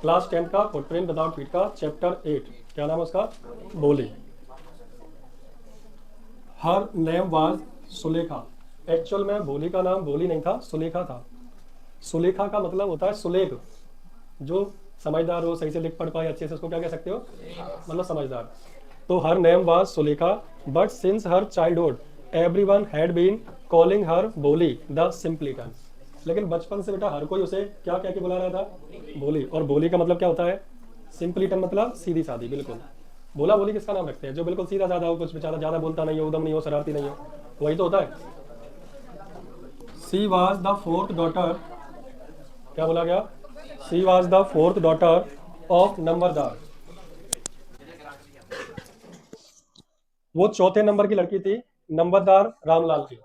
Class 10 का footprint without feet का chapter 8, क्या नाम है उसका? बोली। हर नेम वाज सुलेखा। एक्चुअल में बोली का नाम बोली नहीं था, सुलेखा था। सुलेखा का मतलब होता है सुलेख, जो समझदार हो, सही से लिख पढ़ पाए अच्छे से, उसको क्या कह सकते हो? मतलब समझदार। तो her name was Sulekha, but since her childhood everyone had been calling her Boli the सिंपलीटन। लेकिन बचपन से बेटा हर कोई उसे क्या कह के बुला रहा था? बोली। और बोली का मतलब क्या होता है? सिंपलीटन मतलब सीधी सादी, बिल्कुल। बोला बोली किसका नाम रखते हैं? जो बिल्कुल सीधा साधा हो, कुछ बेचारा ज्यादा बोलता नहीं हो, उदम नहीं हो, शरारती नहीं हो, वही तो होता है। She was the fourth daughter, क्या बोला गया? She was the fourth daughter of numberdar. वो चौथे नंबर की लड़की थी नंबरदार रामलाल की।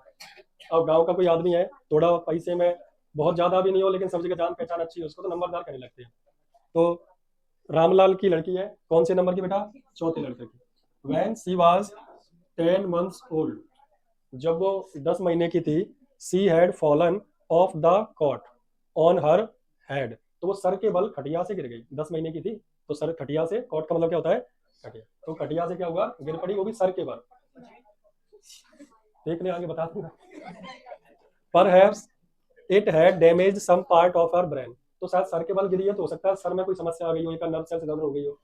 अब गांव का कोई आदमी है, थोड़ा पैसे में बहुत ज्यादा भी नहीं हो, लेकिन सब जगह जान पहचान अच्छी है, उसको तो नंबरदार कहने लगते हैं। तो रामलाल की लड़की है, कौन से नंबर की बेटा? चौथे लड़के की। Van C was 10 months old, जब वो 10 महीने की थी, she had fallen of the caught on her head. तो वो सर के बल खटिया से गिर गई। 10 महीने की थी तो सर खटिया से, कॉट का मतलब क्या होता है? खटिया। तो खटिया से क्या हुआ? गिर पड़ी, वो भी सर के बल। देख ले आगे बता दूंगा। Perhaps it had damage some part of her brain. तो शायद सर के बल गिरी है, तो हो सकता है सर में कोई समस्या आ गई हो, एक नर्व सेल से गड़बड़ हो गई हो।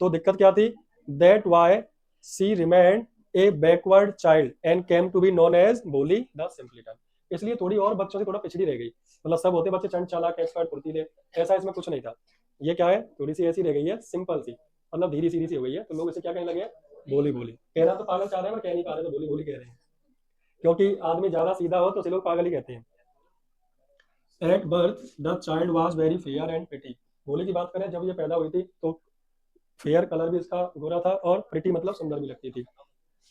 तो दिक्कत क्या थी? That why she remained a backward child and came to be known as Boli the simpleton. इसलिए थोड़ी और बच्चों से थोड़ा पिछड़ी रह गई। मतलब सब होते बच्चे चंड चालाक, एक्सपर्ट, फुर्तीले, ऐसा इसमें कुछ नहीं था। ये क्या है? थोड़ी सी ऐसी रह गई है, सिंपल सी, मतलब धीरे सीधी सी हो गई है। तो लोग इसे क्या कहने लगे? बोली बोली। कहना तो पागल चाह रहे हैं, पर कह नहीं पा रहे, तो बोली बोली कह रहे हैं। क्योंकि आदमी ज्यादा सीधा हो तो उसे लोग पागल ही कहते हैं। At birth the child was very fair and pretty. बोली की बात करें, जब ये पैदा हुई थी तो फेयर कलर भी इसका गोरा था, और प्रिटी मतलब सुंदर भी लगती थी।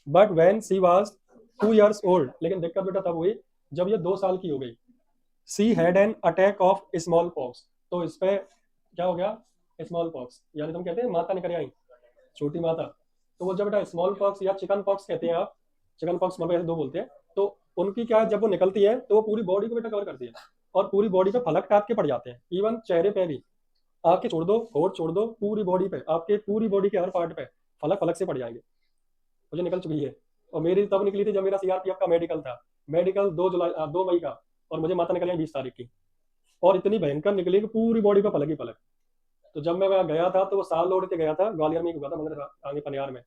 But when she was 2 years old, लेकिन दिक्कत बेटा तब हुई जब ये 2 साल की हो गई। She had an attack of small pox. तो इस पे क्या हो गया? स्मॉल पॉक्स यानी तुम कहते हैं माता निकल आई, छोटी माता। तो वो जब बेटा स्मॉल पॉक्स या चिकन पॉक्स कहते हैं आप, चिकन पॉक्स मतलब ऐसे दो बोलते हैं। तो उनकी क्या है, जब वो निकलती है तो वो पूरी बॉडी को बेटा कवर करती है, और पूरी बॉडी पे फलक टाइप के पड़ जाते हैं। इवन चेहरे पे भी, आंखें छोड़ दो, होठ छोड़ दो, पूरी बॉडी पे, आपके पूरी बॉडी के हर पार्ट पे फलक फलक से पड़ जाएंगे। मुझे निकल चुकी है। और मेरी तब निकली थी जब मेरा सीआरपीएफ का मेडिकल था। मेडिकल 2 मई का, और मुझे माता निकल आई 20 तारीख की। और इतनी भयंकर निकली कि पूरी बॉडी पे फलक ही फलक। तो जब मैं वहाँ गया था तो वो साल लोड के गया था, ग्वालियर में ही हुआ था, मंदिर आगे पनियार में।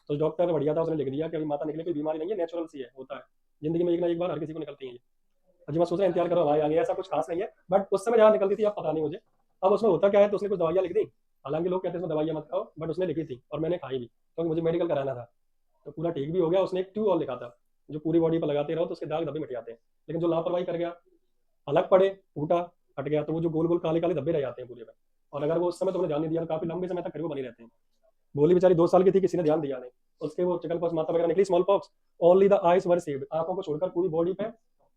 तो डॉक्टर बढ़िया था, उसने लिख दिया कि अभी माता निकले, कोई बीमारी नहीं है, नेचुरल सी है, होता है जिंदगी में एक ना एक बार हर किसी को निकलती है ये। अजी मैं सोच रहा इंतजार करो भाई आगे, ऐसा कुछ खास नहीं है। बट उस समय जहाँ निकलती थी अब पता नहीं मुझे। अब उसमें होता क्या है, तो उसने कुछ दवाइयाँ लिख दी। हालांकि लोग कहते हैं उसमें दवाइयाँ मत खाओ, बट उसने लिखी थी और मैंने खाई भी, क्योंकि मुझे मेडिकल कराना था। तो पूरा ठीक भी हो गया। उसने एक ट्यूब और लिखा था, जो पूरी बॉडी पर लगाते रहो तो उसके दाग धब्बे मिट जाते हैं। लेकिन जो लापरवाही कर गया, अलग पड़े, टूटा, हट गया, तो वो जो गोल गोल काले काले धब्बे रह जाते हैं पूरे में। और अगर वो उस समय तुमने ध्यान नहीं दिया तो काफी लंबे समय तक फिर वो बने रहते हैं। बोली बेचारी 2 साल की थी, किसी ने ध्यान दिया नहीं। उसके वो चिकन पॉक्स माता वगैरह निकली, small pox. Only the eyes were saved, आंखों को छोड़कर पूरी बॉडी पे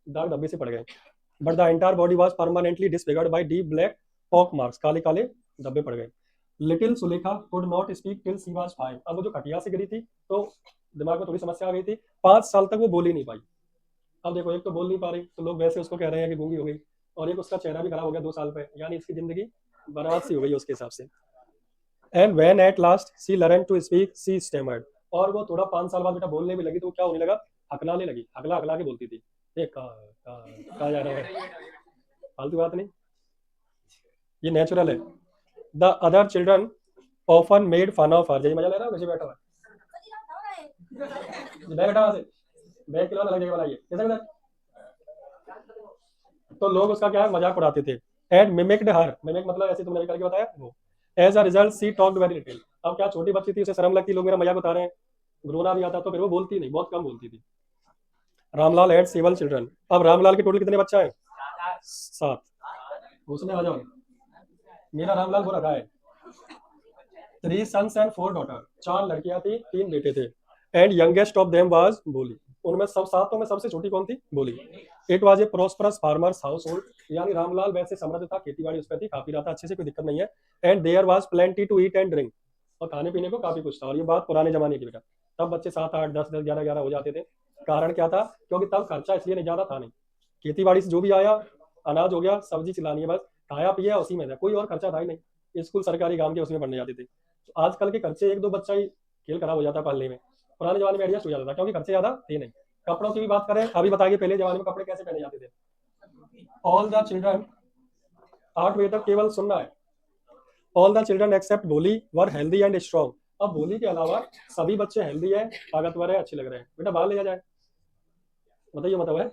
दाग धब्बे से पड़ गए। But the entire body was permanently disfigured by deep black pock marks, काले काले धब्बे पड़ गए। Little Sulekha could not speak till she was 5। अब वो जो खटिया से गिरी थी तो दिमाग में थोड़ी समस्या आ गई थी। 5 साल तक वो बोल ही नहीं पाई। अब देखो, एक तो बोल नहीं पा रही तो लोग वैसे उसको कह रहे हैं कि गूंगी हो गई, और एक उसका चेहरा भी खराब हो गया 2 साल पे, यानी इसकी जिंदगी बर्बाद सी हो गई उसके हिसाब से। And when at last she learn to speak she stammered. और वो थोड़ा 5 साल बाद बेटा बोलने भी लगी, तो क्या होने लगा? हकलाने लगी, हकला हकला के बोलती थी। एक कहा जा रहा है, फालतू बात नहीं, ये नेचुरल है। The other children often made fun of her. जय मजा ले रहा है वैसे बैठा हुआ है, बैग हटा से, बैग खिलौना अलग जगह बनाइए, कैसे बेटा? तो लोग उसका क्या है, मजाक उड़ाते थे। एंड मिमिक्ड हर, मिमिक मतलब ऐसे तुमने करके बताया वो। As a result she talked very little. अब क्या, छोटी बच्ची थी, उसे शर्म लगती, लोग मेरा मजाक बता रहे हैं, रोना भी आता, तो फिर वो बोलती नहीं, बहुत कम बोलती थी। Ramlal had 7 children. अब रामलाल के टोटल कितने बच्चा है? 7। उसने आ जाओ, मेरा रामलाल बोला रहा है 3 sons and 4 daughters। 4 लड़कियां थी, 3 बेटे थे। And youngest of them was बोली। उनमें सब सातों में सबसे छोटी कौन थी? बोली। It was a prosperous farmers house hold, यानी रामलाल वैसे समृद्ध था, खेती बाड़ी उस पर थी, काफी रहा था अच्छे से, कोई दिक्कत नहीं है। And there was plenty to eat and drink, और खाने पीने को काफी कुछ था। और ये बात पुराने जमाने की बेटा, तब बच्चे 7 8 10 10 11 11 हो जाते थे। कारण क्या था? क्योंकि तब खर्चा इसलिए नहीं ज्यादा था नहीं, खेती बाड़ी से जो भी आया, अनाज हो गया, सब्जी चिलानी है बस, खाया पिया उसी में था, कोई और खर्चा था ही नहीं। स्कूल सरकारी काम के उसमें पढ़ने जाती थी। तो आजकल के खर्चे, एक दो बच्चा ही खेल खराब हो जाता है पढ़ने में, पुराने जमाने में एडजस्ट हो जाता था क्योंकि खर्चे ज्यादा थे नहीं। कपड़ों की भी बात करें, अभी बताइए पहले जमाने में कपड़े कैसे पहने जाते थे। ऑल द चिल्ड्रन, 8 बजे तक केवल सुनना है। ऑल द चिल्ड्रन एक्सेप्ट भोली वर हेल्दी एंड स्ट्रॉन्ग। अब भोली के अलावा सभी बच्चे हेल्दी है, ताकतवर है, अच्छे लग रहे हैं। बेटा बाहर ले जाए, बताइए मतलब है।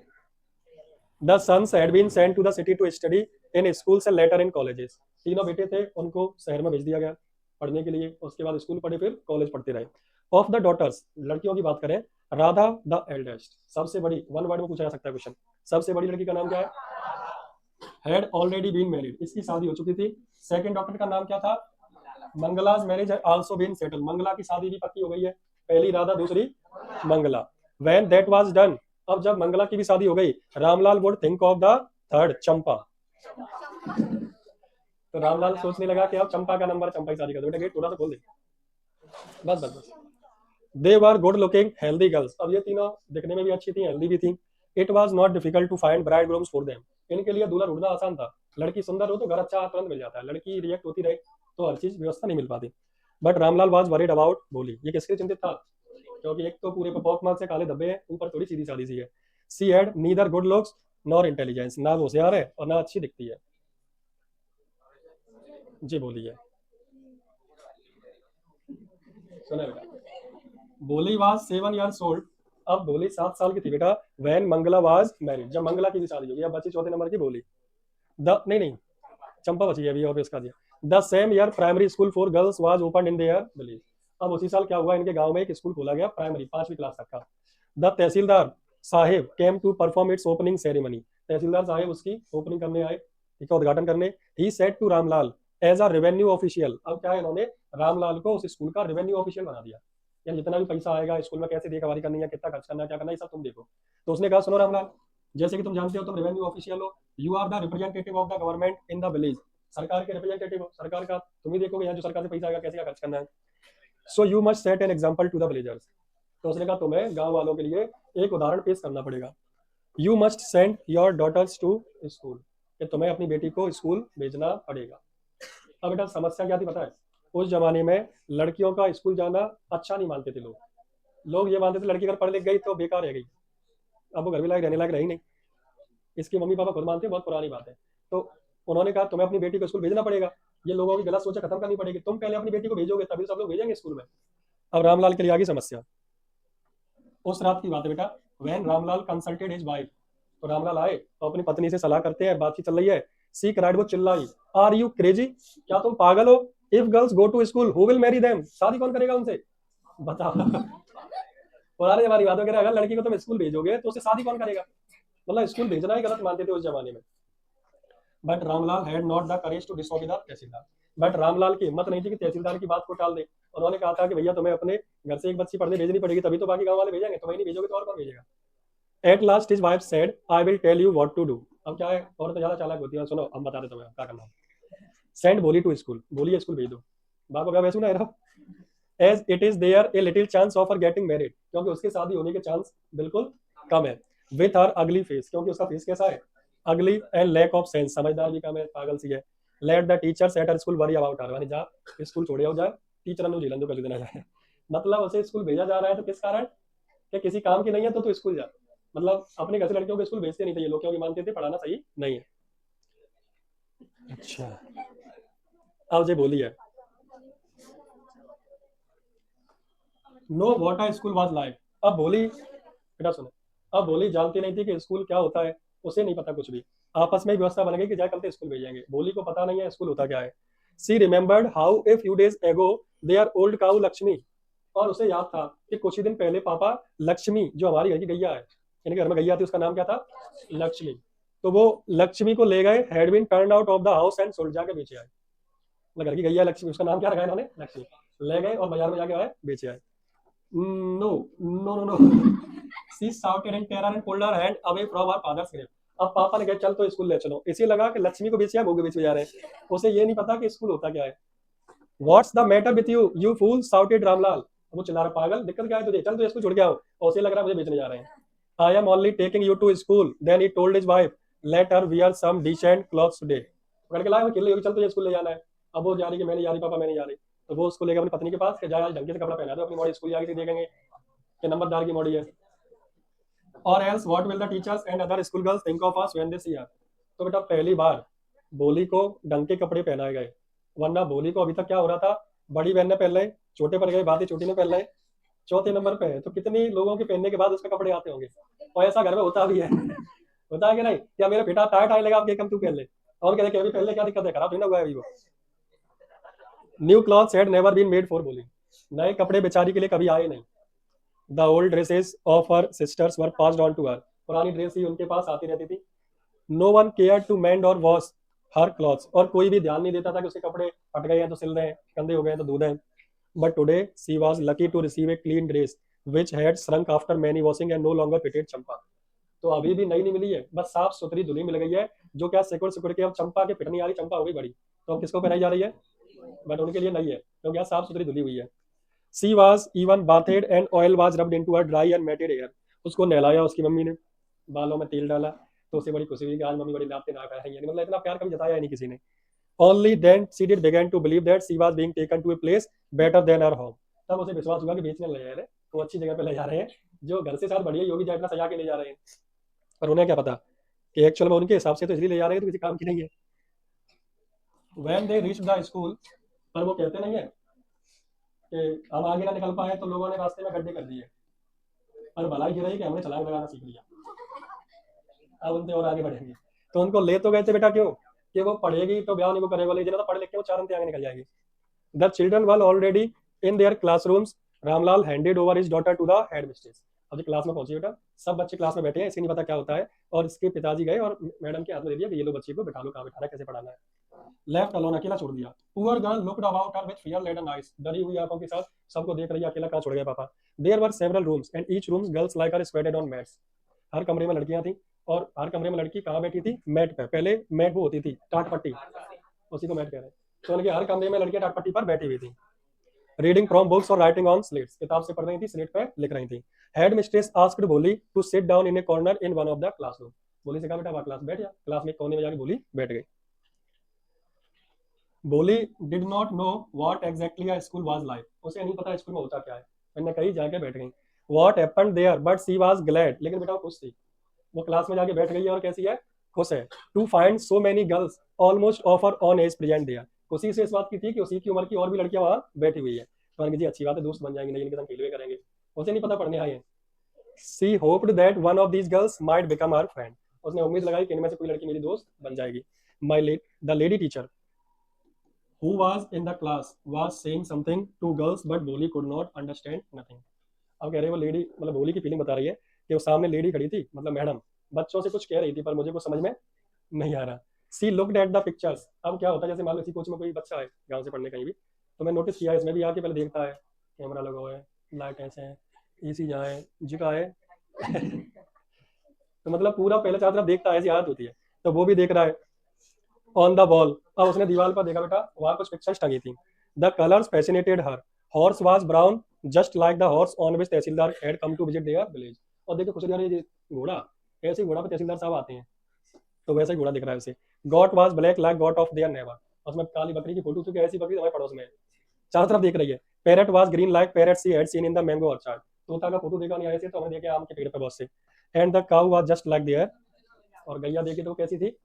The sons had been sent to the city to study in schools and later in colleges. तीनों बेटे थे, उनको शहर में भेज दिया गया पढ़ने के लिए, उसके बाद स्कूल पढ़े, फिर कॉलेज पढ़ते रहे। ऑफ द डॉटर्स, लड़कियों की बात करें, राधा द एल्डेस्ट, सबसे बड़ी, वन वर्ड में पूछा जा सकता है क्वेश्चन, सबसे बड़ी लड़की का नाम क्या है? हैड ऑलरेडी बीन मैरिड, इसकी शादी हो चुकी थी। सेकंड डॉटर का नाम क्या था? Mangala's marriage had also been settle, Mangala की शादी भी पक्की हो गई है, पहली राधा दूसरी Mangla. When that was done, अब जब मंगला की भी शादी हो गई, Ramlal would think of the third, Champa. तो रामलाल सोचने लगा कि अब चंपा का नंबर, चंपा की शादी कर दो। बेटा गेट थोड़ा सा खोल दे, बस बस बस। They were good looking healthy girls, अब ये तीनों दिखने में भी अच्छी थी, हेल्दी भी थी। It was not difficult to find bridegrooms for them, इनके लिए दूल्हा ढूंढना आसान था। लड़की सुंदर हो तो घर अच्छा तुरंत मिल जाता है, लड़की रिएक्ट होती रहे तो हर चीज व्यवस्था नहीं मिल पाती। But Ramlal was worried about भोली, ये किसके चिंतित था? क्योंकि एक तो पूरे पॉक मार्क से काले धब्बे हैं, ऊपर थोड़ी सीधी सादी सी है। She had neither good looks nor intelligence, ना वो होशियार है और ना अच्छी दिखती है। जी बोलिए, सुना बेटा। बोली वाज 7 years old, अब बोली 7 साल की थी बेटा। वैन मंगला वाज मैरिड, जब मंगला की भी शादी हो गई। अब बची चौथे नंबर की बोली। द नहीं नहीं, चंपा बची है अभी, और इसका दिया। The same year primary school for girls was open in their village, अब उसी साल क्या हुआ, इनके गांव में एक स्कूल खोला गया, प्राइमरी 5वीं क्लास तक का। The tehsildar sahib came to perform its opening ceremony, tehsildar sahib उसकी ओपनिंग करने आए, ठीक है, उद्घाटन करने। He said to Ramlal as a revenue official, अब क्या है, इन्होंने रामलाल को उस स्कूल का रेवेन्यू ऑफिशियल बना दिया, यानी जितना भी पैसा आएगा स्कूल में, कैसे देखभाल करनी है, कितना खर्च करना है, क्या करना है, सब तुम देखो। तो उसने कहा सुनो रामलाल, जैसे कि तुम जानते हो तुम रेवेन्यू ऑफिशियल हो, you are the representative of the government in the village, सरकार के रिप्रेजेंटेटिव हो, सरकार का तुम ही देखोगे यहाँ जो सरकार से पैसा आएगा कैसे क्या खर्च करना है। So you must set an example to the villagers, तो उसने कहा तुम्हें गांव वालों के लिए एक उदाहरण पेश करना पड़ेगा। You must send your daughters to school, कि तुम्हें अपनी बेटी को स्कूल भेजना पड़ेगा। अब बेटा समस्या क्या थी पता है, उस जमाने में लड़कियों का स्कूल जाना अच्छा नहीं मानते थे लोग। लोग ये मानते थे लड़की अगर पढ़ लिख गई तो बेकार रह गई, अब वो घर में लायक रहने लायक रही नहीं। इसके मम्मी पापा खुद मानते हैं, बहुत पुरानी बात है। तो उन्होंने कहा तुम्हें अपनी बेटी को स्कूल भेजना पड़ेगा, ये लोगों की गलत सोचा खत्म करनी पड़ेगी, तुम पहले अपनी बेटी को भेजोगे तभी सब लोग भेजेंगे स्कूल में। अब रामलाल के लिए आ गई समस्या। उस रात की बात है बेटा, when Ramlal consulted his wife, तो रामलाल आए तो अपनी पत्नी से सलाह करते हैं, बातचीत चल रही है। सी क्राइड, वो चिल्लाई, आर यू क्रेजी, क्या तुम पागल हो? If girls go to school who will marry them, शादी कौन करेगा उनसे, बताओ। पुराने जमाने की बात वगैरह, अगर लड़की को तुम स्कूल भेजोगे तो उसे शादी कौन करेगा, मतलब स्कूल भेजना ही गलत मानते थे उस जमाने में। But Ramlal had not the courage to disobey the tahsildar, बट रामलाल की हिम्मत नहीं थी कि तहसीलदार की बात को टाल दे। उन्होंने कहा था कि भैया तुम्हें अपने घर से एक बच्ची पढ़ने भेजनी पड़ेगी, तभी तो बाकी गांव वाले भेजेंगे, तुम्हें नहीं भेजोगे तो और कौन भेजेगा। At last his wife said I will tell you what to do, अब क्या है, और तो ज्यादा चालाक होती है, सुनो हम बता देते तुम्हें क्या करना है। सेंड बोली टू स्कूल, बोली स्कूल भेज दो। बाप को क्या वैसे ना रहा, as it is there a little chance of her getting married, क्योंकि उसकी शादी होने के चांस बिल्कुल कम है। विथ हर अगली फेस, क्योंकि उसका फेस कैसा है, अगली, एंड लैक ऑफ सेंस, समझदार भी कम है, पागल सी है। Let the teachers at her school worry about her, यानी जा स्कूल छोड़े हो जाए, टीचर ने झेलन जो कर देना जाए। मतलब उसे स्कूल भेजा जा रहा है तो किस कारण, कि किसी काम की नहीं है तो तू स्कूल जा। मतलब अपने घर से लड़कियों को स्कूल भेजते नहीं थे ये लोग, क्योंकि मानते थे पढ़ाना सही नहीं है। अच्छा, अब जे बोली है, know what a school was like, अब बोली बेटा सुनो, अब बोली जानती नहीं थी कि स्कूल क्या होता है, उसे नहीं पता कुछ भी। आपस में ही व्यवस्था बन गई कि जाए कल से स्कूल भेजेंगे, बोली को पता नहीं है स्कूल होता क्या है। She remembered how a few days ago their old cow Lakshmi, और उसे याद था कि कुछ ही दिन पहले पापा लक्ष्मी, जो हमारी घर की गैया है, इनके घर में गैया थी, उसका नाम क्या था, लक्ष्मी, तो वो लक्ष्मी को ले गए, had been turn out of the house and sold, जाके बेचे आए। मतलब घर की गैया लक्ष्मी, उसका नाम क्या रखा इन्होंने, लक्ष्मी, ले गए और बाजार में जाके आए, बेचे आए। No no no no, she shouted in terror and pulled her hand away from her father's grave, अब पापा ने कहा चल तो स्कूल ले चलो, इसी लगा कि लक्ष्मी को बेचिया भोगे बेचे जा रहे हैं, उसे ये नहीं पता कि स्कूल होता क्या है। What's the matter with you you fool, shouted Ramlal, वो चिल्ला रहा, पागल दिक्कत क्या है तुझे, चल तो स्कूल छोड़ के आओ, और उसे लग रहा है मुझे बेचने जा रहे हैं। I am only taking you to school, then he told his wife let her wear some decent clothes today, पकड़ के लाए, वो चिल्ले, चल तुझे स्कूल ले जाना है। अब वो जा रही कि मैं नहीं जा रही पापा, मैं नहीं जा रही। तो वो उसको लेकर अपनी पत्नी के पास कि जाए आज ढंग से कपड़ा पहना दो, अपनी मॉडी स्कूल जाके देखेंगे कि नंबरदार की मॉडी है। और else what will the teachers and other school girls think of us when they see us. तो बेटा पहली बार बोली को ढंग के कपड़े पहनाए गए, वरना बोली को अभी तक क्या हो रहा था, बड़ी बहन ने पहन रहे, छोटे पर गए बात ही छोटी ने पहन रहे, चौथे नंबर पे है। तो कितनी लोगों के पहनने के बाद उसके कपड़े आते होंगे। और ऐसा घर में होता भी है होता है कि नहीं, क्या मेरे बेटा टाइट आने लगा, आप कम तू पहन ले, और कहते अभी पहन ले, क्या दिक्कत है, खराब नहीं ना हुआ है अभी वो। New clothes had never been made for Boli. नए कपड़े बेचारी के लिए कभी आए नहीं। The old dresses of her sisters were passed on to her. पुरानी ड्रेस ही उनके पास आती रहती थी। No one care to mend or wash her clothes. और कोई भी ध्यान नहीं देता था कि उसके कपड़े फट गए हैं तो सिल रहे हैं, गंदे हो गए हैं तो धो दें। But today she was lucky to receive a clean dress which had shrunk after many washing and no longer fitted Champa. तो अभी भी नई नहीं मिली है, बस साफ सुथरी धुली मिल गई है, जो क्या सिकुड़ सिकुड़ के अब चंपा के फिट नहीं आ रही, चंपा हो गई बड़ी। तो अब किसको पहनाई जा रही है, बट उनके लिए नहीं है क्योंकि यहाँ साफ सुथरी धुली हुई है। She was even bathed and oil was rubbed into her dry and matted hair. उसको नहलाया उसकी मम्मी ने, बालों में तेल डाला, तो उसे बड़ी खुशी हुई कि आज मम्मी बड़ी नापते ना खाए हैं, मतलब इतना प्यार कभी जताया ही नहीं किसी ने। Only then she did begin to believe that she was being taken to a place better than her home. तब उसे विश्वास हुआ कि बेचने ले जा रहे हैं, तो अच्छी जगह पे ले जा रहे हैं, जो घर से शायद बढ़िया ही होगी, जो इतना सजा के ले जा रहे हैं। पर उन्हें क्या पता कि एक्चुअल में उनके हिसाब से तो इसलिए ले जा रहे हैं तो किसी काम की नहीं है। When they reach the school, पर वो कहते नहीं है कि हम आगे ना निकल पाए तो लोगों ने रास्ते में गड्ढे कर दिए, पर भलाई ये रही कि हमने छलांग लगाना सीख लिया, अब उनसे और आगे बढ़ेंगे। तो उनको ले तो गए थे बेटा, क्यों, कि वो पढ़ेगी तो ब्याह नहीं वो करेगा, लेकिन तो पढ़ लिख के वो 4 अंक आगे निकल जाएगी। The children were already in their classrooms. Ramlal handed over his daughter to the headmistress. अब जो क्लास में पहुंची बेटा, सब बच्चे क्लास में बैठे हैं, इसे नहीं पता क्या होता है, और इसके पिताजी गए और मैडम के हाथ में दे दिया कि ये लो बच्चे को बैठा लो, कहाँ बैठाना है, कैसे पढ़ाना है। लेफ्ट अलोन, अकेला छोड़ दिया। Poor girl looked about her with fear laden eyes. डरी हुई आंखों के साथ सबको देख रही है, अकेला कहाँ छोड़ गया पापा। There were several rooms and each rooms girls like her squatted on mats. हर कमरे में लड़कियां थी, और हर कमरे में लड़की कहाँ बैठी थी, मैट पे। पहले मैट वो होती थी टाट पट्टी, उसी को मैट कह रहे हैं। तो उनके हर कमरे में लड़कियां टाट पट्टी पर बैठी हुई थी। रीडिंग फ्रॉम बुक्स और राइटिंग ऑन स्लेट्स। किताब से पढ़ रही थी, स्लेट पे लिख रही थी। Headmistress asked Boli to sit down in a corner in one of the classroom. Boli से कहा बेटा वहाँ क्लास बैठ जा। क्लास में कोने में जाके बोली बैठ गई। बोली did not know what exactly a school was like. उसे नहीं पता स्कूल में होता क्या है, मैंने कहीं जाके बैठ गई। What happened there but she was glad. लेकिन बेटा वो खुश थी, वो क्लास में जाके बैठ गई है और कैसी है, खुश है। To find so many girls almost of her own age present there. खुशी से इस बात की थी कि उसी की उम्र की और भी लड़कियां वहां बैठी हुई है। तो जी अच्छी बात है, दोस्त बन जाएंगे, नहीं इनके संग खेलवे करेंगे। उसे नहीं पता पढ़ने आए हैं। She hoped that one of these girls might become her friend. उसने उम्मीद लगाई कि इनमें से कोई लड़की मेरी दोस्त बन जाएगी। My the lady teacher who was in the class was saying something to girls but Boli could not understand nothing। अब कह रहे हैं वो लेडी, मतलब भोली की फीलिंग बता रही है कि वो सामने लेडी खड़ी थी, मतलब मैडम, बच्चों से कुछ कह रही थी पर मुझे कुछ समझ में नहीं आ रहा। सी लुक्ड एट द पिक्चर्स। अब क्या होता है, जैसे मान लो इसी कोच में कोई बच्चा है गांव से पढ़ने कहीं भी, तो मैं नोटिस किया इसमें भी आके पहले देखता है कैमरा लगा हुआ है, लाइट ऐसे है, एसी जहाँ है, जगह है तो मतलब पूरा पहले चार तरफ देखता है, ऐसी आदत होती है। तो वो भी देख रहा है। ऑन द वॉल, अब उसने दीवार पर देखा बेटा, वहां कुछ पिक्चर्स टंगी थी। The colours fascinated her. Horse was brown just like the horse on which tahsildar had come to visit their village. और देखो कुछ ये घोड़ा, ऐसे घोड़ा पे तहसीलदार साहब आते हैं, तो वैसा ही घोड़ा दिख रहा है उसे। Got was black like got of their never. उसमें काली बकरी की फोटो, क्योंकि ऐसी बकरी हमारे पड़ोस में है, चारों तरफ देख रही है। Parrot was green like parrot she had seen in the mango orchard. तोता का फोटो देखा नहीं आए थे, तो हमें देखे आम के पेड़ पे बहुत से। And the cow was just like their. और गैया देखी तो कैसी थी।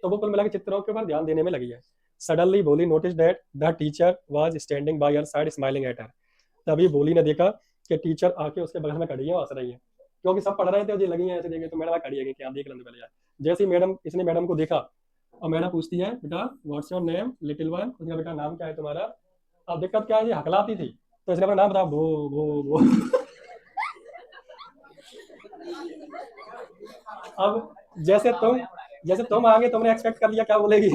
तो वो कुल मिला के चित्रों के ऊपर ध्यान देने में लगी है। सडनली बोली notice that the teacher was standing bye her side smiling at her. तभी बोली ने देखा कि टीचर आके उसके बगल में खड़ी है, हंस रही है, क्योंकि सब पढ़ रहे थे, मुझे लगी है ऐसे देखे, तो मैडम खड़ी है कि आप देख लेंगे पहले यार। जैसे ही मैडम, इसने मैडम को देखा और मैडम पूछती है बेटा what's your name little one. उसका बेटा नाम क्या है तुम्हारा। अब दिक्कत क्या है, ये हकलाती थी, तो इसने अपना नाम बताया, वो अब जैसे तुम आगे तुमने एक्सपेक्ट कर लिया क्या बोलेगी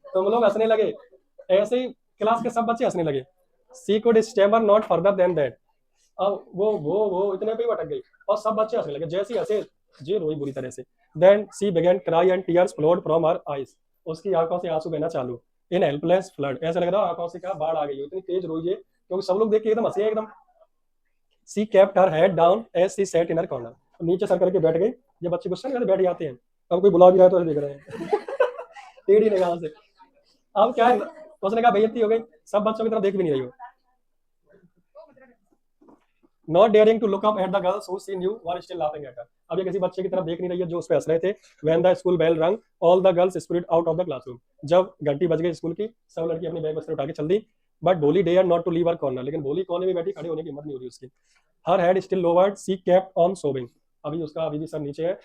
तुम लोग हंसने लगे, ऐसे ही क्लास के सब बच्चे हंसने लगे। She could stammer not further than that. अब वो इतने पे ही भटक गई और सब बच्चे हंसने लगे। जैसे ही हंसे, जी रोई बुरी तरह से। Then she began cry and tears flowed from her eyes. उसकी आंखों से आंसू बहना चालू। इन हेल्पलेस फ्लड, ऐसा लग रहा है आंखों से क्या बाढ़ आ गई, इतनी तेज रोई है, क्योंकि सब लोग देख के एकदम हंसे एकदम। She kept her head down as she sat in her corner. नीचे सर करके बैठ गई। ये बच्चे गुस्सा नहीं करते, बैठ जाते हैं, अब कोई बुला भी रहा है तो देख रहे हैं टेढ़ी निगाह से। अब क्या है, तो उसने कहा बेइज्जती हो गई, सब बच्चों की तरफ देख भी नहीं रही हो। Not daring to look up at the girls who she knew were still laughing at her. अब ये किसी बच्चे की तरफ देख नहीं रही है जो उस पर हंस रहे थे। व्हेन द स्कूल बेल रंग all the girls spirit out of the classroom. जब घंटी बज गई स्कूल की, सब लड़की अपनी बैग बस्तर उठा के चल दी। But Boli dare not to leave her corner, लेकिन बोली कोने में बैठी, खड़े होने की हिम्मत नहीं हो रही उसकी। Her head still lowered, she kept on sobbing. अभी उसका अभी भी सर नीचे है,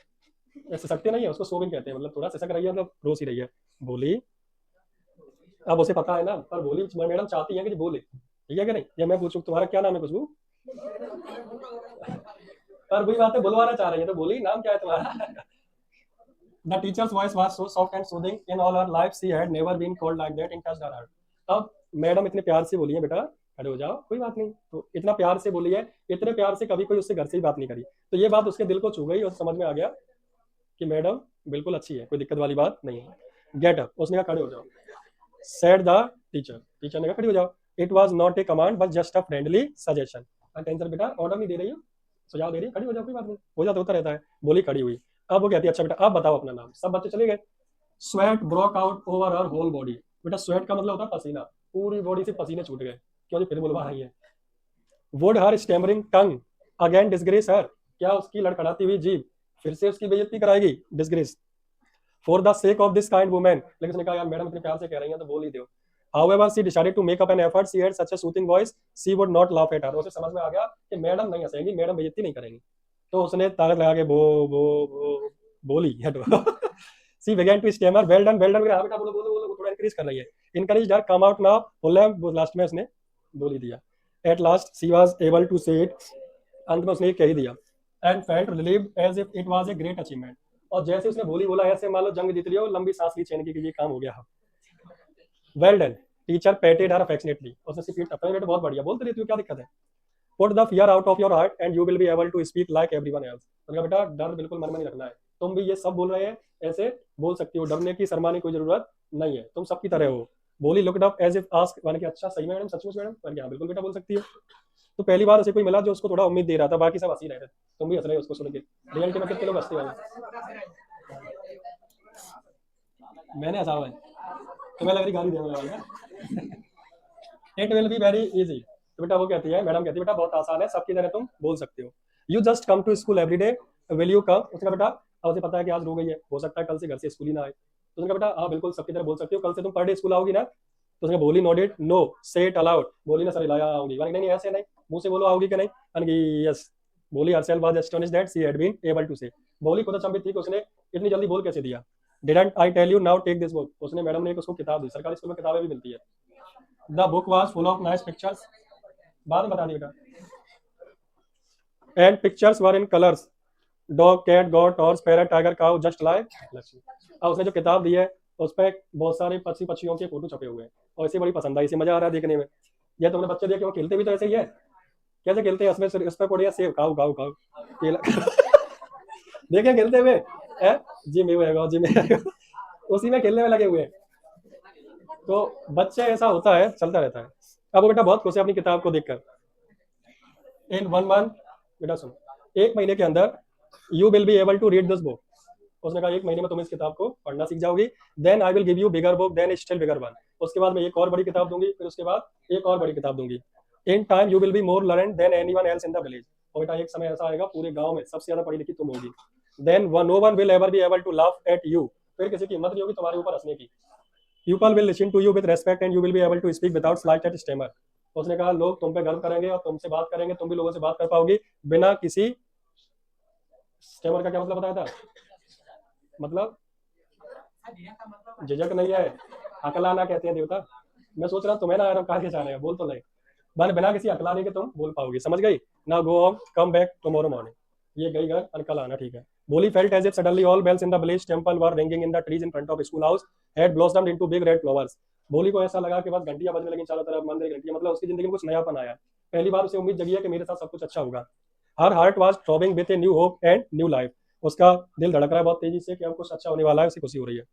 ऐसे सकते नहीं है उसको, सोबिंग कहते हैं, मतलब थोड़ा सिसक रही है, मतलब रोस ही रही है। बोली, अब उसे पता है ना, पर बोली मैडम चाहती है कि बोले, ठीक है कि नहीं। या मैं पूछूं तुम्हारा क्या नाम है खुशबू, पर वही बात है बुलवाना चाह रही है, तो बोली नाम क्या है तुम्हारा। The teacher's voice was so soft and soothing. In all her life, she had never been called like that. It touched her heart. अब मैडम इतने प्यार से बोली है, बेटा खड़े हो जाओ, कोई बात नहीं, तो इतना प्यार से बोली है, इतने प्यार से कभी कोई उससे घर से ही बात नहीं करी। तो ये बात उसके दिल को छू गई और समझ में आ गया कि मैडम बिल्कुल अच्छी है, कोई दिक्कत वाली बात नहीं है। गेट अप, उसने कहा खड़े हो जाओ। सेड द टीचर, टीचर ने कहा खड़ी हो जाओ। It was not a command but just a friendly suggestion. Tension बेटा, ऑर्डर नहीं दे रही हो, सुझाव दे रही है, खड़ी हो जाओ, कोई बात नहीं, हो जाता होता रहता है। बोली खड़ी हुई। अब वो कहती है अच्छा बेटा आप बताओ अपना नाम। सब बच्चे चले गए। Sweat broke out over her whole body. बेटा स्वेट का मतलब होता है पसीना, पूरी बॉडी से पसीने छूट गए, क्यों फिर बुलवा रही है। Would her stammering tongue again disgrace her. क्या उसकी लड़खड़ाती हुई जीभ फिर से उसकी बेइज्जती कराएगी, disgrace. For the sake of this kind women, लेकिन उसने कहा यार मैडम इतने प्यार से कह रही हैं तो बोल ही दो। However, she decided to make up an effort. She had such a soothing voice, she would not laugh at her. उसे समझ में आ गया कि मैडम नहीं हंसेंगी, मैडम बेइज्जती नहीं करेंगी। तो उसने ताकत लगा के बो बोली हटो। She began to stammer, well done, well done। हाँ बेटा बोलो बोलो बोलो, थोड़ा encourage कर रही है। Encouraged her, come out now। बोला लास्ट में उसने बोल ही दिया। At last, she was able to say it। अंत में उसने कह ही दिया। And felt relieved as if it was a great achievement। और जैसे उसने बोली बोला ऐसे मान लो जंग जीत लिया, लंबी सांस ली चैन की कि ये काम हो गया। वेल डन, टीचर पेटेड हर अफेक्शनेटली। उसने सिर्फ पीट, अपने बेटे बहुत बढ़िया, बोलते रहती हो क्या दिक्कत है। Put the fear out of your heart and you will be able to speak like everyone else. उनका बेटा डर बिल्कुल मन में नहीं रखना है, तुम भी ये सब बोल रहे हैं ऐसे बोल सकती हो, डरने की शर्माने की कोई जरूरत नहीं है, तुम सबकी तरह हो। Boli looked up as if ask, मैंने कहा अच्छा सही में मैडम, सचमुच मैडम, मैंने कहा बिल्कुल बेटा बोल सकती हो। तो पहली बार उसे कोई मिला जो उसको थोड़ा उम्मीद दे रहा था, बाकी सब हंसी रहे थे। तुम भी हंस रहे हो उसको सुन के, रियलिटी में कितने लोग हंसते हैं। मैंने हंसा हुआ है, तुम्हें लग रही गाली देने वाला। It will be very easy. तो बेटा वो कहती है, मैडम कहती है बेटा बहुत आसान है, सबकी तरह तुम बोल सकते हो। You just come to school every day, will you come. उसने कहा बेटा, अब उसे पता है कि आज रो गई है, हो सकता है कल से घर से स्कूल ही ना आए। तो उसने कहा बेटा हाँ बिल्कुल सबकी तरह बोल सकती हो, कल से तुम पर डे स्कूल आओगी ना। तो उसने बोली नोडेड, नो से इट अलाउड। बोली ना सर हिलाया आऊंगी, नहीं नहीं ऐसे नहीं, मुंह से बोलो आओगी कि नहीं। यस। बोली herself was astonished that she had been able to say। बोली खुद अचंभित थी कि उसने इतनी जल्दी बोल कैसे दिया। Didn't I tell you now take this book. उसने मैडम ने एक उसको किताब दी, सरकारी स्कूल में किताबें भी मिलती है। The book was full of nice pictures, बाद में बता दी बेटा। And pictures were in colours, dog cat goat horse parrot tiger cow just like Lakshmi. अब उसने जो किताब दी है उस पर बहुत सारे पक्षी पक्षियों के फोटो छपे हुए हैं, और इसे बड़ी पसंद आई, इसे मजा आ रहा है देखने में। ये तुमने बच्चे देखे वो खेलते भी तो ऐसे ही है, कैसे खेलते हैं, उसमें इस पर कोडिया सेव खाओ खाओ खाओ केला। देखे खेलते हुए है, जी में हुएगा जी में उसी में खेलने में लगे हुए हैं। तो बच्चे ऐसा होता है, चलता रहता है। अब वो बेटा बहुत खुश है अपनी किताब को देखकर। इन 1 मंथ, बेटा सुनो, 1 महीने के अंदर you will be able to read this book. उसने कहा 1 महीने में तुम इस किताब को पढ़ना सीख जाओगी। Then I will give you bigger book, then still bigger one. उसके बाद मैं एक और बड़ी किताब दूंगी, फिर उसके बाद एक और बड़ी किताब दूंगी। In time you will be more learn than anyone else in the village. और बेटा एक समय ऐसा आएगा पूरे गांव में सबसे ज्यादा पढ़ी लिखी तुम होगी। Then no one will ever be able to laugh at you. फिर किसी की हिम्मत नहीं होगी तुम्हारे ऊपर हंसने की। People will listen to you with respect and you will be able to speak without slight at stammer. उसने कहा लोग तुम पे गर्व करेंगे और तुमसे बात करेंगे, तुम भी लोगों से बात कर पाओगी बिना किसी स्टेमर का क्या मतलब बताया था, मतलब झिझक नहीं है, अकलाना कहते हैं देवता। मैं सोच रहा तुम्हें ना आराम कहा के जा रहे हैं, बोल तो ले मैंने बिना किसी अकलाने के तुम बोल पाओगी, समझ गई ना। Go on come back tomorrow morning. ये गई घर और कल आना, ठीक है। Bholi felt as if suddenly all bells in the village temple were ringing in the trees in front of school house had blossomed into big red flowers. Bholi को ऐसा लगा कि बस घंटियां बजने लगी चारों तरफ, मंदिर घंटियां, मतलब उसकी जिंदगी में कुछ नयापन आया। पहली बार उसे उम्मीद जगी है कि मेरे साथ सब कुछ अच्छा होगा। Her heart was throbbing with a new hope and new life. उसका दिल धड़क रहा है बहुत तेजी से कि अब कुछ अच्छा होने वाला है, उसे खुशी हो रही है।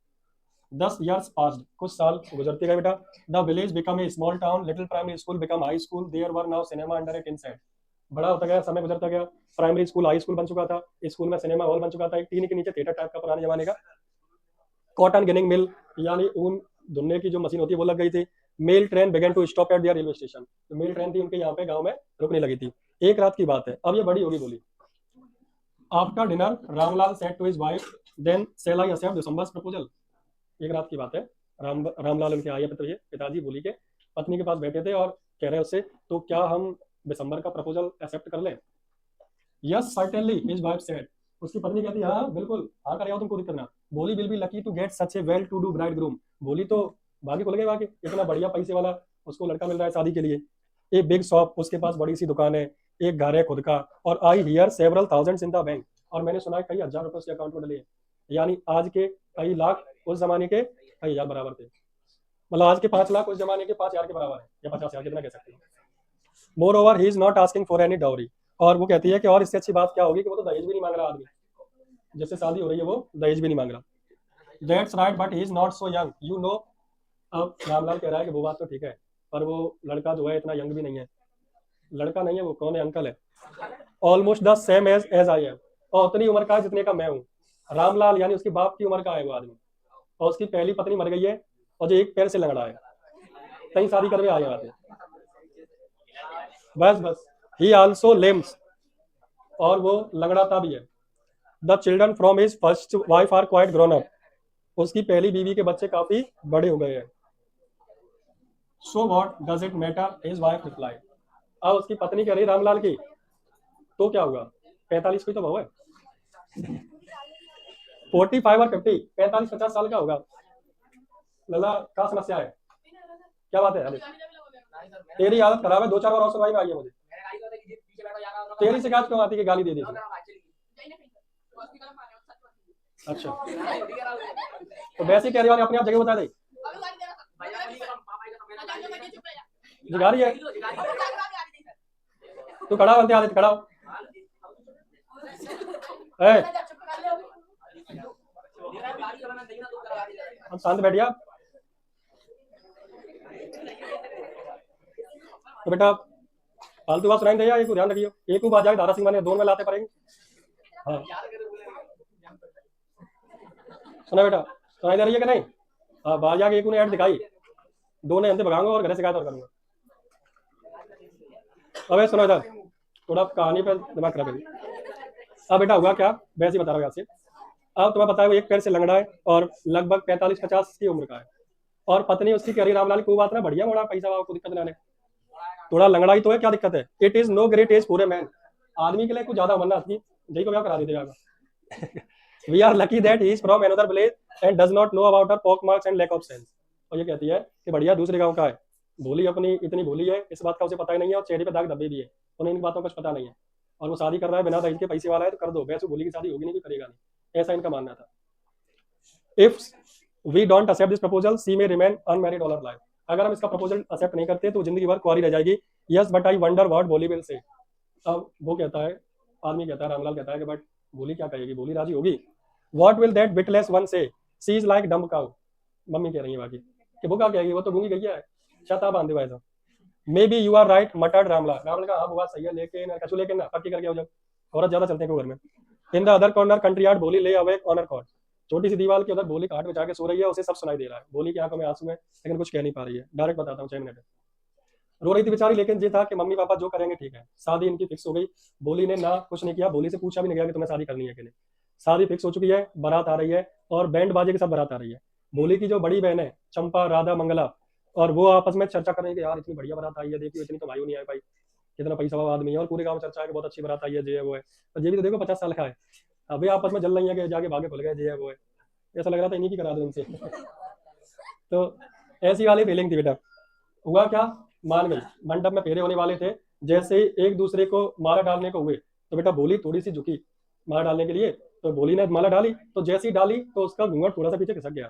10 years passed, कुछ साल गुजरते गए बेटा। The village become a small town, little primary school become high school, there were now cinema under a tin shed. बड़ा होता गया, समय गुजरता गया, प्राइमरी स्कूल हाई स्कूल बन चुका था, स्कूल में सिनेमा हॉल बन चुका था, एक टीन के नीचे थिएटर टाइप का पुराने जमाने का। कॉटन गिनिंग मिल, यानी ऊन धुलने की जो मशीन होती है वो लग गई थी। Mail train began to stop at their railway station. तो मेल ट्रेन थी उनके यहाँ पे गांव में रुकने लगी थी। एक रात की बात है, अब ये बड़ी होगी बोली। After dinner Ramlal said to his wife, then shall I accept December's proposal. एक रात की बात है, रामलाल उनके आए पिताजी बोली के पत्नी के पास बैठे थे और कह रहे उससे, तो क्या हम दिसंबर का प्रपोजल एक्सेप्ट कर लें? Yes certainly his wife said. उसकी पत्नी कहती है हाँ बिल्कुल, हाँ कर तुमको दिक्कत ना। Bholi will be lucky to get such a well to do bridegroom. Bholi तो भाग्य खुल गए, इतना बढ़िया पैसे वाला उसको लड़का मिल रहा है शादी के लिए। एक बिग शॉप, उसके पास बड़ी सी दुकान है, एक घर है खुद का, और I hear several thousands in the bank. और मैंने सुना है कई हजार रुपए उसके अकाउंट में डले हैं। यानी आज के कई लाख उस जमाने के कई हजार बराबर थे। मतलब आज के 5 लाख उस जमाने के 5 हजार के बराबर है, या 50 हजार, कितना कह सकते हैं। More over he is not asking for any dowry. और वो कहती है कि और इससे अच्छी बात क्या होगी कि वो तो दहेज भी नहीं मांग रहा आदमी, जिससे शादी हो रही है वो दहेज भी नहीं मांग रहा। That's right but he is not so young you know. अब रामलाल कह रहा है कि वो बात तो ठीक है, पर वो लड़का जो है इतना यंग भी नहीं है। लड़का नहीं है वो, कौन है, अंकल है। Almost the same age I am. और उतनी उम्र का है जितने का मैं हूँ। रामलाल यानी उसके बाप की उम्र का है वो आदमी, और उसकी पहली पत्नी मर गई है, और जो एक पैर से लंगड़ा है, कहीं शादी करके आए आते। बस ही आल्सो लेम्स, और वो लंगड़ाता भी है। The children from his first wife are quite grown up. उसकी पहली बीवी के बच्चे काफी बड़े हो गए हैं। So what does it matter, his wife reply. अब उसकी पत्नी कह रही रामलाल की, तो क्या हुआ, 45 की तो बहू है। 45 और 50, 45-50 साल का होगा। लला क्या समस्या है, क्या बात है अभी? तेरी आदत खराब है, 2-4 बार और सुनवाई में आई है मुझे। तेरी शिकायत क्यों आती है कि गाली दे दी? अच्छा, तो वैसे ही कह रही अपने आप जगह बता दे। जगा रही है, तू खड़ा बनते आदित्य, खड़ा हो। हम शांत बैठिए। तो बेटा फालतू बात सुनाई दे, एक ध्यान रखियो, एक बात जाए दारा सिंह माने दोनों में लाते पड़ेंगे। हाँ सुना बेटा, सुनाई दे रही है कि नहीं? हाँ बाहर जाके एक ने ऐड दिखाई, दो ने हमसे भगाऊंगा और घर से शिकायत और करूंगा। अबे सुनो इधर, थोड़ा कहानी पे दिमाग खराब है। अब बेटा हुआ क्या, वैसे ही बता रहा हूँ आपसे। अब तुम्हें पता है वो एक पैर से लंगड़ा है और लगभग 45-50 की उम्र का है, और पत्नी उसकी कह रही रामलाल को बात ना बढ़िया मोड़ा पैसा को दिक्कत ना, थोड़ा लंगड़ाई तो है, क्या दिक्कत है। It is no great age for a man. आदमी के लिए कुछ ज्यादा उम्र आदमी जय को क्या करा देते जाएगा। We are lucky that he is from another village and does not know about her pock marks and lack of sense. और ये कहती है कि बढ़िया दूसरे गांव का है, भोली अपनी इतनी भोली है, इस बात का उसे पता ही नहीं है, और चेहरे पे दाग धब्बे भी है, उन्हें इन बातों का कुछ पता नहीं है। और वो शादी कर रहा है बिना दहेज के, पैसे वाला है तो कर दो, वैसे भोली की शादी होगी नहीं, भी करेगा नहीं, ऐसा इनका मानना था। If we don't accept this proposal she may remain unmarried all her life. अगर हम इसका प्रपोजल एक्सेप्ट नहीं करते तो जिंदगी भर कुंवारी रह जाएगी। Yes but I wonder what भोली विल से। अब वो कहता है, आदमी कहता है, रामलाल कहता है कि बट भोली क्या कहेगी, भोली राजी होगी? व्हाट विल दैट बिटलेस वन से, she is like dumb cow. Mummy कह रही है बाकी कि वो क्या कहेगी, वो तो गूंगी गई है, छता बांधे हुआ है। May be you are right muttered Ramlal. Ramlal का हाँ वो बात सही है, लेकिन कछु लेकिन ना पक्की करके आओ, जब औरत ज्यादा चलते हैं घर में। In the other corner country yard भोली ले अवे ऑनर कॉर्ड। छोटी सी दीवार के उधर भोली काट में जाके सो रही है, उसे सब सुनाई दे रहा है। भोली की आंखों में आंसू है लेकिन कुछ कह नहीं पा रही है। डायरेक्ट बताता हूँ 6 मिनट। रो रही थी बेचारी, लेकिन ये था कि मम्मी पापा जो करेंगे ठीक है। शादी इनकी फिक्स हो गई। भोली ने ना कुछ नहीं किया, भोली से पूछा भी नहीं गया कि तुम्हें शादी करनी है कि नहीं। शादी फिक्स हो चुकी है, बारात आ रही है और बैंड बाजे के साथ बारात आ रही है। भोली की जो बड़ी बहन है चंपा, राधा, मंगला, और वो आपस में चर्चा कर रही है कि यार इतनी बढ़िया बारात आई है, देखियो इतनी तो भाई नहीं आई भाई, कितना पैसा वाला आदमी है, और पूरे गांव में चर्चा है कि बहुत अच्छी बारात आई है, जे है वो है। और ये भी तो देखो 50 साल का है। अभी आपस में जल रही है कि जाके भागे भूल गए, जे है वो है। ऐसा लग रहा था इन्हीं की करा दो इनसे। तो ऐसी वाली फीलिंग थी बेटा। हुआ क्या, मान गई। मंडप में फेरे होने वाले थे, जैसे ही एक दूसरे को माला डालने को हुए तो बेटा भोली थोड़ी सी झुकी माला डालने के लिए। तो भोली ने माला डाली, तो जैसे ही डाली तो उसका घूंघट थोड़ा सा पीछे खिसक गया।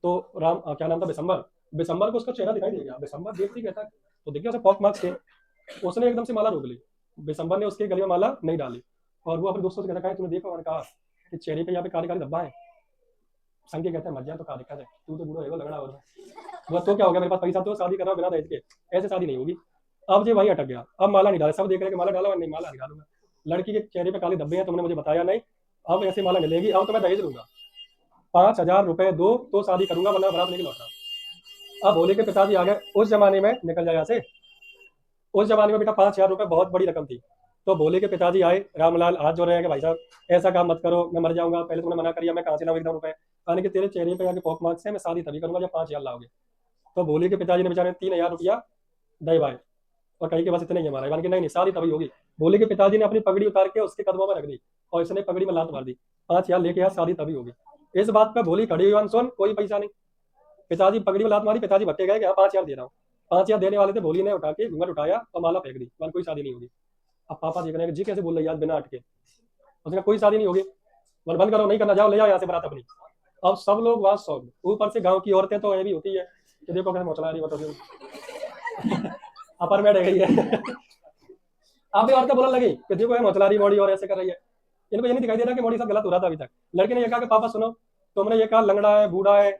तो राम क्या नाम था, बिशंबर। बिशंबर को उसका चेहरा दिखाई दे गया। बिशंबर देखती कहता तो देखिए उसे पॉक मार्क्स थे। उसने एकदम से माला रोक ली। बिशंबर ने उसके गले में माला नहीं डाली, और वो अपने दोस्तों से कहता है तुमने देखा, मैंने कहा कि चेहरे पे यहाँ पे काले काले धब्बा है। संख्या कहते हैं मर जाए तो क्या दिक्कत है, तू तो बूढ़ा है लगना हो रहा है। वो तो क्या हो गया, मेरे पास पैसा तो शादी कर रहा हूं बिना दहेज के, ऐसे शादी नहीं होगी। अब ये वही अटक गया। अब माला नहीं डाला, सब देख रहे कि माला डाला, नहीं माला नहीं डालूंगा। लड़की के चेहरे पे काले धब्बे हैं, तुमने मुझे बताया नहीं, अब ऐसे माला मिलेगी, अब तो मैं दहेज लूंगा, 5,000 रुपए दो तो शादी करूंगा, वरना बारात लेके लौटना। अब भोले के पिताजी आ गए, उस जमाने में निकल जाए यहाँ से, उस जमाने में बेटा 5,000 रुपये बहुत बड़ी रकम थी। तो भोले के पिताजी आए, रामलाल हाथ जोड़ रहे हैं कि भाई साहब ऐसा काम मत करो, मैं मर जाऊंगा, पहले तुमने मना करिया, मैं कहाँ से लाऊं एकदम रुपए, यानी कि तेरे चेहरे पे यहाँ के पॉक मार्क्स है, मैं शादी तभी करूंगा जब 5,000 लाओगे। तो भोले के पिताजी ने बेचारे 3,000 रुपया दे और कहीं के बस इतने ही हमारा, यानी कि नहीं नहीं शादी तभी होगी। भोले के पिताजी ने अपनी पगड़ी उतार के उसके कदमों में रख दी और इसने पगड़ी में लात मार दी, 5,000 लेके यार शादी तभी होगी। इस बात पर भोली खड़ी हुई, सुन कोई पैसा नहीं। पिताजी पगड़ी में लात मारी, पिताजी भटके गए कि हाँ 5,000 दे रहा हूँ। 5,000 देने वाले थे, भोली ने उठा के घूंघट उठाया और माला फेंक दी, मान कोई शादी नहीं होगी। अब पापा देख रहे हैं कि जी कैसे बोल रही यार बिना अटके, उसने कहा कोई शादी नहीं होगी, बोल बंद करो, नहीं करना, जाओ ले जाओ यहाँ से बारात अपनी। अब सब लोग वहां सौ, ऊपर से गांव की औरतें तो ये भी होती है कि देखो कैसे मौचला रही बताओ अपर में रह गई है आप भी औरतें बोलने लगी कि देखो ये मौचला रही बॉडी और ऐसे कर रही है। इनको ये नहीं दिखाई दे रहा कि बॉडी सब गलत हो रहा था अभी तक। लड़के ने ये कहा कि पापा सुनो, तुमने ये कहा लंगड़ा है, बूढ़ा है,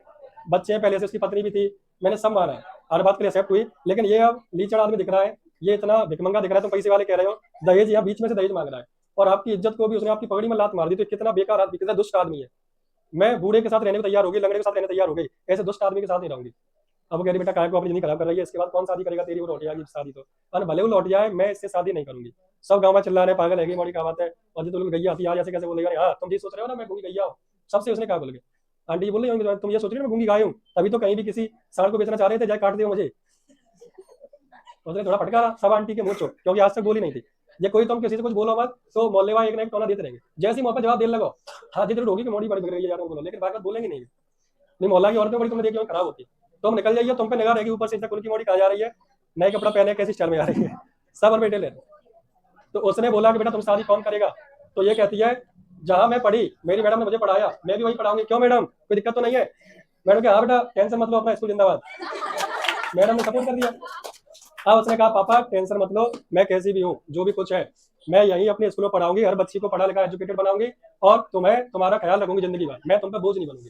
बच्चे हैं, पहले से उसकी पत्नी भी थी, मैंने सब माना है, हर बात के लिए एक्सेप्ट हुई, लेकिन ये अब लीचड़ आदमी दिख रहा है, ये इतना भिकमंगा दिख रहा है, तुम पैसे वाले कह रहे हो, दहेज यहाँ बीच में से दहेज मांग रहा है, और आपकी इज्जत को भी उसने आपकी पगड़ी में लात मार दी, तो कितना बेकार आदमी, कितना दुष्ट आदमी है। मैं बूढ़े के साथ रहने को तैयार होगी, लंगड़े के साथ रहने तैयार हो गई, ऐसे दुष्ट आदमी के साथ नहीं रहूंगी। अब कह रही बेटा काय को अपनी जिंदगी खराब कर रही है, इसके बाद कौन शादी करेगा, तेरी वो लौट जाएगी शादी तो, और भले वो लौट जाए मैं इससे शादी नहीं करूंगी। सब गाँव में चिल्ला रहे पागल है मोड़ी, क्या बात है, और जो तुम गैया आती है आज ऐसे कैसे बोलेगा, हाँ तुम जी सोच रहे हो ना मैं गूंगी गैया हूँ, सबसे उसने कहा बोल के। आंटी जी बोल रही होंगी तुम ये सोच रहे हो मैं गूंगी गाय हूँ, तभी तो कहीं भी किसी सांड को बेचना चाह रहे थे, जाए काट दिया मुझे। उसने थोड़ा फटकारा सब आंटी के मुंह चो, क्योंकि आज तक बोली नहीं थी। ये कोई तुम किसी से कुछ बोलो मत तो मोहल्ले वाले एक ना एक टोना देते रहेंगे, जैसे ही मौके जवाब देने लगो, हाँ जितनी होगी कि मोड़ी बड़ी बिगड़ रही है यार बोलो, लेकिन बात बोलेंगे नहीं। नहीं मोहल्ला की औरतें बड़ी तुमने देखी खराब होती, तुम निकल जाइए, तुम पे निगाह रहेगी ऊपर से उनकी मोड़ी कहाँ जा रही है, नए कपड़ा पहने कैसी स्टाइल में आ रही है, सब और बेटे ले। तो उसने बोला कि बेटा तुम शादी कौन करेगा, तो ये कहती है जहां मैं पढ़ी मेरी मैडम ने मुझे पढ़ाया मैं भी वही पढ़ाऊंगी, क्यों मैडम कोई दिक्कत तो नहीं है। मैडम के हाँ बेटा टेंशन मत लो, अपना स्कूल जिंदाबाद। मैडम ने सपोर्ट कर दिया। हाँ उसने कहा पापा टेंशन मत लो, मैं कैसी भी हूँ जो भी कुछ है मैं यहीं अपने स्कूल में पढ़ाऊंगी, हर बच्ची को पढ़ा लिखा एजुकेटेड बनाऊंगी, और तुम्हें तुम्हारा ख्याल रखूंगी जिंदगी भर, मैं तुम पे बोझ नहीं बनूंगी।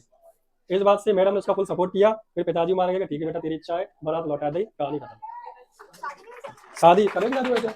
इस बात से मैडम ने उसका फुल सपोर्ट किया। फिर पिताजी मान गए ठीक है बेटा तेरी इच्छा है, बारात लौटा दी, कहानी खत्म। शादी करेंगे शादी वैसे